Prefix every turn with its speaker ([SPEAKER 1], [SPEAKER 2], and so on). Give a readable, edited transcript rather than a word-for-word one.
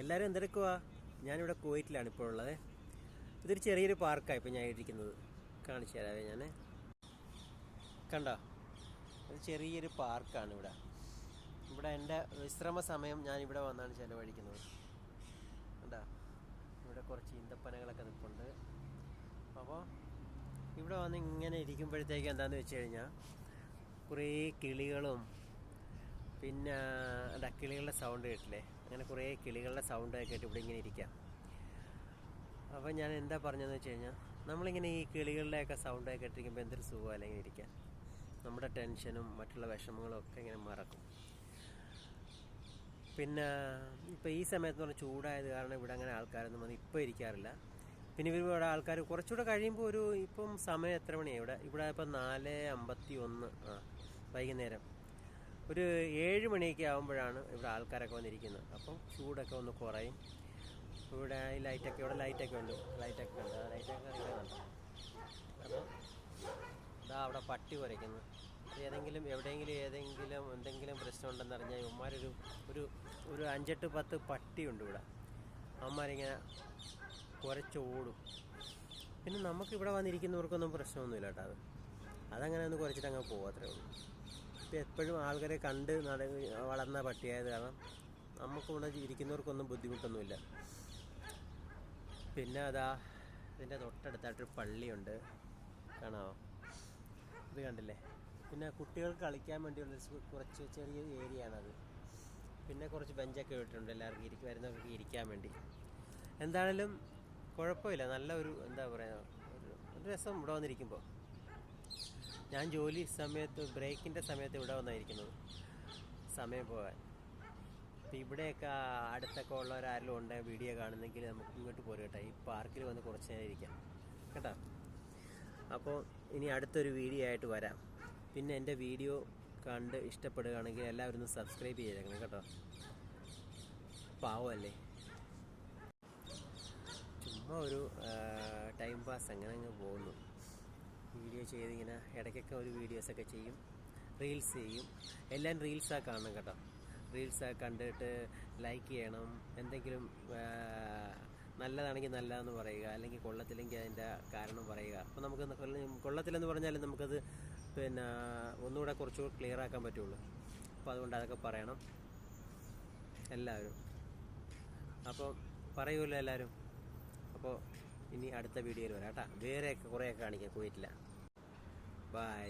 [SPEAKER 1] എല്ലാവരും എന്തെടുക്കുവാ? ഞാനിവിടെ കുവൈറ്റിലാണ് ഇപ്പോൾ ഉള്ളത്. ഇതൊരു ചെറിയൊരു പാർക്കാണ് ഇപ്പോൾ ഞാൻ ഇരിക്കുന്നത്. കാണിച്ചു തരാവേ ഞാൻ. കണ്ടോ, ഒരു ചെറിയൊരു പാർക്കാണ് ഇവിടെ. ഇവിടെ എൻ്റെ വിശ്രമ സമയം ഞാനിവിടെ വന്നാണ് ചിലവഴിക്കുന്നത്. കണ്ടോ, ഇവിടെ കുറച്ച് ഈന്തപ്പനകളൊക്കെ നിൽപ്പുണ്ട്. അപ്പോൾ ഇവിടെ വന്ന് ഇങ്ങനെ ഇരിക്കുമ്പോഴത്തേക്ക് എന്താണെന്ന് വെച്ച് കഴിഞ്ഞാൽ കുറേ കിളികളും പിന്നെ കിളികളുടെ സൗണ്ട് കേട്ടില്ലേ, അങ്ങനെ കുറേ കിളികളുടെ സൗണ്ടൊക്കെ കേട്ട് ഇവിടെ ഇങ്ങനെ ഇരിക്കാം. അപ്പോൾ ഞാൻ എന്താ പറഞ്ഞതെന്ന് വെച്ച് കഴിഞ്ഞാൽ, നമ്മളിങ്ങനെ ഈ കിളികളുടെയൊക്കെ സൗണ്ടൊക്കെ കേട്ടിരിക്കുമ്പോൾ എന്തൊരു സുഖമല്ല ഇങ്ങനെ ഇരിക്കാൻ. നമ്മുടെ ടെൻഷനും മറ്റുള്ള വിഷമങ്ങളും ഒക്കെ ഇങ്ങനെ മറക്കും. പിന്നെ ഇപ്പോൾ ഈ സമയത്ത് പറഞ്ഞാൽ ചൂടായത് കാരണം ഇവിടെ അങ്ങനെ ആൾക്കാരൊന്നും വന്ന് ഇപ്പോൾ ഇരിക്കാറില്ല. പിന്നെ ഇവിടെ ആൾക്കാർ കുറച്ചുകൂടെ കഴിയുമ്പോൾ ഇപ്പം സമയം എത്ര മണിയാണ് ഇവിടെ ഇപ്പം 4:51 വൈകുന്നേരം. ഒരു 7 മണിയൊക്കെ ആകുമ്പോഴാണ് ഇവിടെ ആൾക്കാരൊക്കെ വന്നിരിക്കുന്നത്. അപ്പം ചൂടൊക്കെ ഒന്ന് കുറയും. ഇവിടെ ലൈറ്റൊക്കെ ഉണ്ട്. ലൈറ്റൊക്കെ ഉണ്ട്. ലൈറ്റൊക്കെ അറിയാനുണ്ട്. അപ്പോൾ ഇതാ അവിടെ പട്ടി കുരയ്ക്കുന്നു. എവിടെയെങ്കിലും എന്തെങ്കിലും പ്രശ്നം ഉണ്ടെന്നറിഞ്ഞാൽ ഇവന്മാരൊരു ഒരു 5-8-10 പട്ടിയുണ്ട് ഇവിടെ. അവന്മാരിങ്ങനെ കുരച്ചോടും. പിന്നെ നമുക്കിവിടെ വന്നിരിക്കുന്നവർക്കൊന്നും പ്രശ്നമൊന്നുമില്ല കേട്ടോ. അതങ്ങനെ ഒന്ന് കുരച്ചിട്ട് അങ്ങ് പോകാത്രേ ഉള്ളൂ. ഇപ്പം എപ്പോഴും ആൾക്കാരെ കണ്ട് വളർന്ന പട്ടിയായത് കാരണം നമുക്കിവിടെ ഇരിക്കുന്നവർക്കൊന്നും ബുദ്ധിമുട്ടൊന്നുമില്ല. പിന്നെ ഇതിൻ്റെ തൊട്ടടുത്തായിട്ടൊരു പള്ളിയുണ്ട്, കാണാമോ? ഇത് കണ്ടില്ലേ? പിന്നെ കുട്ടികൾക്ക് കളിക്കാൻ വേണ്ടിയുള്ള കുറച്ച് ചെറിയ ഏരിയ ആണത്. പിന്നെ കുറച്ച് ബെഞ്ചൊക്കെ ഇട്ടിട്ടുണ്ട് എല്ലാവർക്കും വരുന്നവർക്ക് ഇരിക്കാൻ വേണ്ടി. എന്താണേലും കുഴപ്പമില്ല, നല്ല എന്താ പറയുക, ഒരു രസം ഇവിടെ വന്നിരിക്കുമ്പോൾ. ഞാൻ ജോലി സമയത്ത് ബ്രേക്കിൻ്റെ സമയത്ത് ഇവിടെ വന്നായിരിക്കുന്നത് സമയം പോകാൻ. അപ്പോൾ ഇവിടെയൊക്കെ അടുത്തൊക്കെ ഉള്ളവരാരെങ്കിലും ഉണ്ടെങ്കിൽ വീഡിയോ കാണുന്നെങ്കിൽ നമുക്ക് ഇങ്ങോട്ട് പോരും കേട്ടോ. ഈ പാർക്കിൽ വന്ന് കുറച്ച് നേരം ഇരിക്കാം കേട്ടോ. അപ്പോൾ ഇനി അടുത്തൊരു വീഡിയോ ആയിട്ട് വരാം. പിന്നെ എൻ്റെ വീഡിയോ കണ്ട് ഇഷ്ടപ്പെടുകയാണെങ്കിൽ എല്ലാവരും ഒന്ന് സബ്സ്ക്രൈബ് ചെയ്തേക്കണം കേട്ടോ. പാവമല്ലേ, ചുമ്മാ ഒരു ടൈം പാസ് അങ്ങനെ അങ്ങ് പോകുന്നു. വീഡിയോ ചെയ്തിങ്ങനെ ഇടയ്ക്കൊക്കെ ഒരു വീഡിയോസൊക്കെ ചെയ്യും, റീൽസ് ചെയ്യും. എല്ലാം റീൽസാണ് കാണണം കേട്ടോ. റീൽസൊക്കെ കണ്ടിട്ട് ലൈക്ക് ചെയ്യണം. എന്തെങ്കിലും നല്ലതാണെങ്കിൽ നല്ലതെന്ന് പറയുക, അല്ലെങ്കിൽ കൊള്ളത്തില്ലെങ്കിൽ അതിൻ്റെ കാരണം പറയുക. അപ്പോൾ നമുക്ക് കൊള്ളത്തില്ലെന്ന് പറഞ്ഞാലും നമുക്കത് പിന്നെ ഒന്നുകൂടെ കുറച്ചുകൂടി ക്ലിയർ ആക്കാൻ പറ്റുള്ളൂ. അപ്പോൾ അതുകൊണ്ട് അതൊക്കെ പറയണം എല്ലാവരും. അപ്പോൾ പറയുമല്ലോ എല്ലാവരും. അപ്പോൾ ഇനി അടുത്ത വീഡിയോയിൽ വരാം കേട്ടോ. വേറെയൊക്കെ കുറേയൊക്കെ കാണിക്കാം കുവൈറ്റില്ല. ബൈ.